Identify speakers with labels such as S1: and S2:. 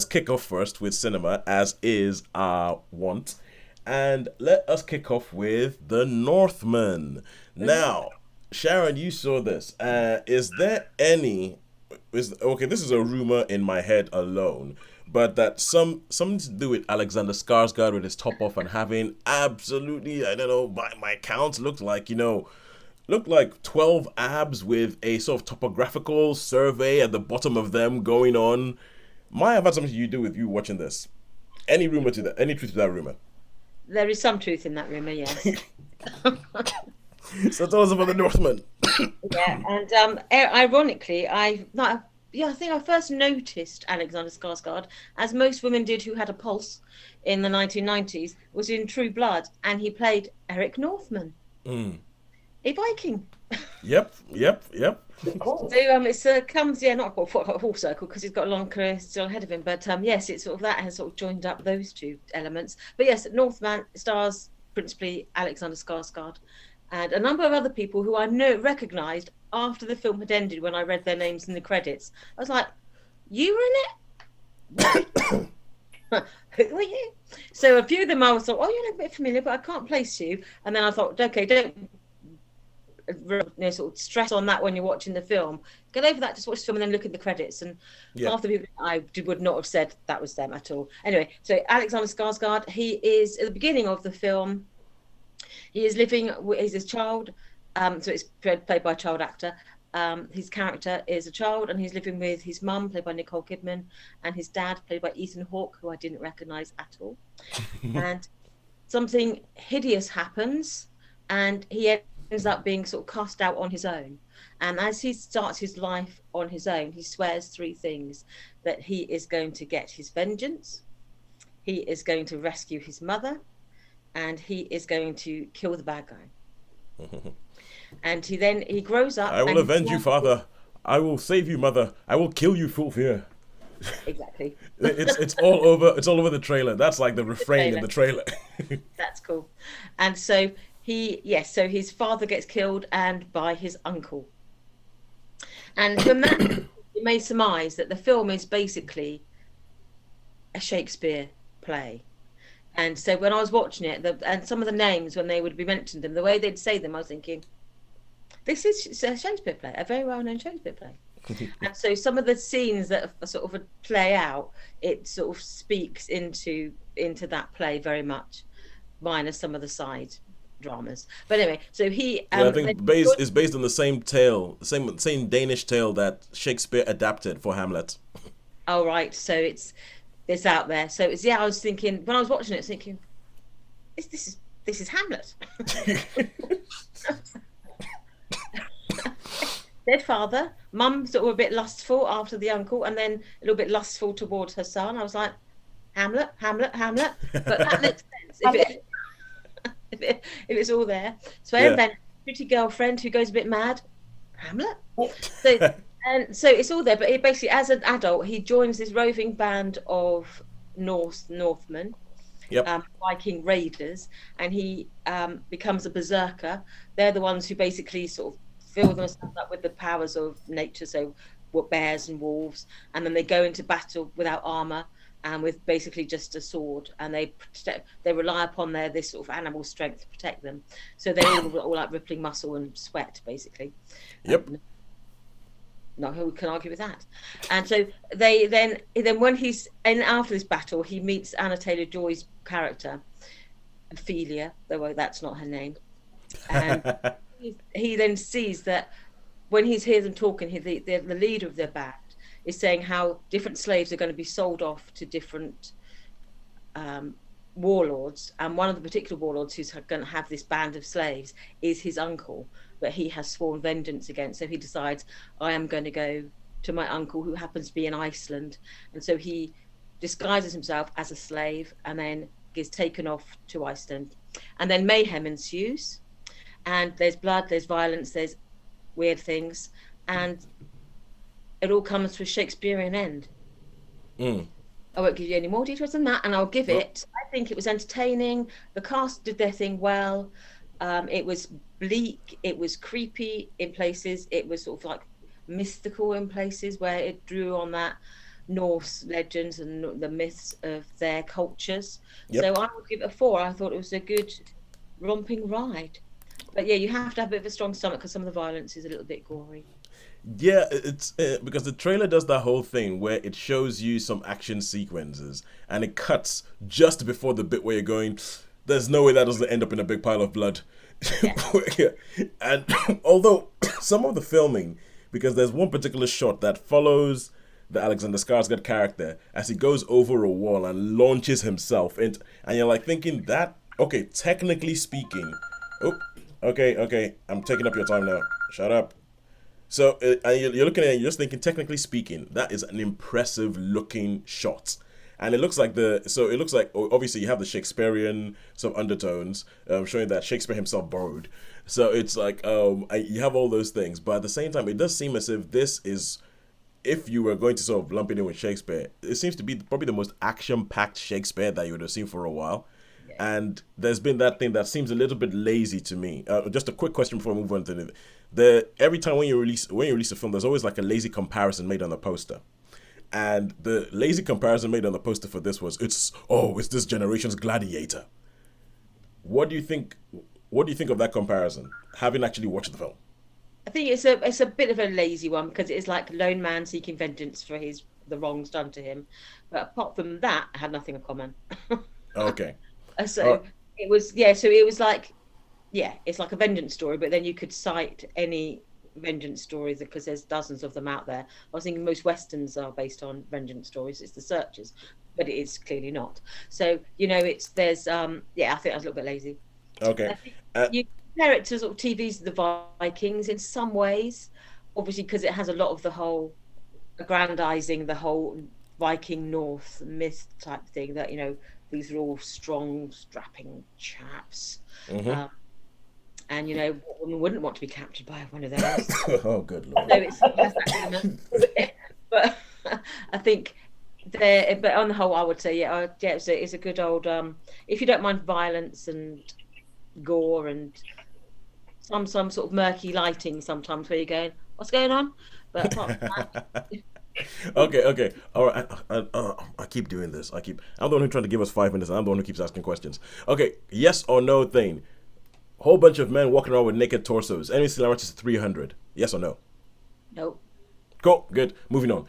S1: kick off first with cinema, as is our wont. And let us kick off with The Northman. Now, Sharon, you saw this. Is there any... okay, this is a rumor in my head alone, but that something to do with Alexander Skarsgård with his top off and having absolutely, I don't know, by my counts, looked like 12 abs with a sort of topographical survey at the bottom of them going on. Might have had something to do with you watching this. Any rumor to that? Any truth to that rumor?
S2: There is some truth in that rumor, yes.
S1: So tell us about The Northman.
S2: Yeah, and ironically, I think I first noticed Alexander Skarsgård, as most women did who had a pulse in the 1990s, was in True Blood, and he played Eric Northman, a Viking.
S1: Yep.
S2: So it comes, not a full circle because he's got a long career still ahead of him, but yes, it's sort of that has sort of joined up those two elements. But yes, Northman stars principally Alexander Skarsgård and a number of other people who I recognised after the film had ended when I read their names in the credits. I was like, you were in it? Who are you? So a few of them I was like, oh, you look a bit familiar, but I can't place you. And then I thought, okay, don't sort of stress on that when you're watching the film. Get over that, just watch the film and then look at the credits. And half the people I would not have said that was them at all. Anyway, so Alexander Skarsgård, he is at the beginning of the film. He is living, he's a child, so it's played by a child actor. His character is a child and he's living with his mum, played by Nicole Kidman, and his dad, played by Ethan Hawke, who I didn't recognise at all. And something hideous happens and he ends up being sort of cast out on his own. And as he starts his life on his own, he swears three things: that he is going to get his vengeance, he is going to rescue his mother, and he is going to kill the bad guy. And he grows up.
S1: I will avenge you, father. I will save you, mother. I will kill you, full fear.
S2: Exactly.
S1: It's all over. It's all over the trailer. That's like the refrain in the trailer.
S2: That's cool. And so so his father gets killed and by his uncle. And from that, you may surmise that the film is basically a Shakespeare play. And so when I was watching it, and some of the names, when they would be mentioned them, the way they'd say them, I was thinking, this is a Shakespeare play, a very well-known Shakespeare play. And so some of the scenes that are sort of play out, it sort of speaks into that play very much, minus some of the side dramas. But anyway, so he...
S1: I think is based on the same tale, same Danish tale that Shakespeare adapted for Hamlet.
S2: Oh, right. So it's out there. So it's, I was thinking, when I was watching it, I was thinking, this is Hamlet. Dead father, mum sort of a bit lustful after the uncle, and then a little bit lustful towards her son. I was like, Hamlet. But that makes sense if it's all there. So then pretty girlfriend who goes a bit mad, Hamlet. So it's all there, but he basically, as an adult, he joins this roving band of Northmen, Viking raiders, and he becomes a berserker. They're the ones who basically sort of fill themselves up with the powers of nature, so bears and wolves, and then they go into battle without armor and with basically just a sword, and they rely upon this sort of animal strength to protect them. So they're all like rippling muscle and sweat, basically. No, who can argue with that? And so then when he's after this battle, he meets Anna Taylor-Joy's character, Ophelia, though that's not her name. And he then sees that when he hears them talking, the leader of their band is saying how different slaves are going to be sold off to different warlords, and one of the particular warlords who's going to have this band of slaves is his uncle, that he has sworn vengeance against. So he decides, I am going to go to my uncle, who happens to be in Iceland. And so he disguises himself as a slave and then gets taken off to Iceland. And then mayhem ensues. And there's blood, there's violence, there's weird things. And it all comes to a Shakespearean end. I won't give you any more details than that. And I'll give it, I think it was entertaining. The cast did their thing well. It was bleak, it was creepy in places, it was sort of like mystical in places where it drew on that Norse legends and the myths of their cultures.
S1: Yep.
S2: So I would give it a 4. I thought it was a good romping ride. But yeah, you have to have a bit of a strong stomach because some of the violence is a little bit gory.
S1: Yeah, it's because the trailer does that whole thing where it shows you some action sequences and it cuts just before the bit where you're going, there's no way that doesn't end up in a big pile of blood.
S2: Yeah.
S1: And although some of the filming, because there's one particular shot that follows the Alexander Skarsgård character as he goes over a wall and launches himself into, and you're like thinking that, okay, technically speaking, oh, okay, I'm taking up your time now. Shut up. So you're looking at it, you're just thinking, technically speaking, that is an impressive looking shot. And it looks like obviously you have the Shakespearean sort of undertones, showing that Shakespeare himself borrowed. So it's like you have all those things, but at the same time, it does seem as if this is, if you were going to sort of lump it in with Shakespeare, it seems to be probably the most action-packed Shakespeare that you would have seen for a while. And there's been that thing that seems a little bit lazy to me. Just a quick question before I move on to every time when you release a film, there's always like a lazy comparison made on the poster. And the lazy comparison made on the poster for this was, it's this generation's Gladiator. What do you think of that comparison, having actually watched the film?
S2: I think it's a bit of a lazy one because it is like a lone man seeking vengeance for the wrongs done to him. But apart from that, I had nothing in common.
S1: Okay.
S2: So it was So it was like, it's like a vengeance story, but then you could cite any vengeance stories because there's dozens of them out there. I was thinking most westerns are based on vengeance stories. It's The Searchers, but it is clearly not. So there's I think that was a little bit lazy.
S1: Okay.
S2: You compare it to sort of TV's The Vikings in some ways, obviously because it has a lot of the whole aggrandizing the whole Viking North myth type thing that these are all strong, strapping chaps.
S1: Mm-hmm.
S2: And what woman wouldn't want to be captured by one of those?
S1: Oh, good Lord.
S2: So it has that element. But I think but on the whole, I would say, it's a good old. If you don't mind violence and gore and some sort of murky lighting, sometimes where you're going, what's going on? But apart from that.
S1: Okay. All right. I keep doing this. I'm the one who's trying to give us 5 minutes. And I'm the one who keeps asking questions. Okay. Yes or no thing. Whole bunch of men walking around with naked torsos. Enemy similarities to 300. Yes or no?
S2: Nope.
S1: Cool. Good. Moving on.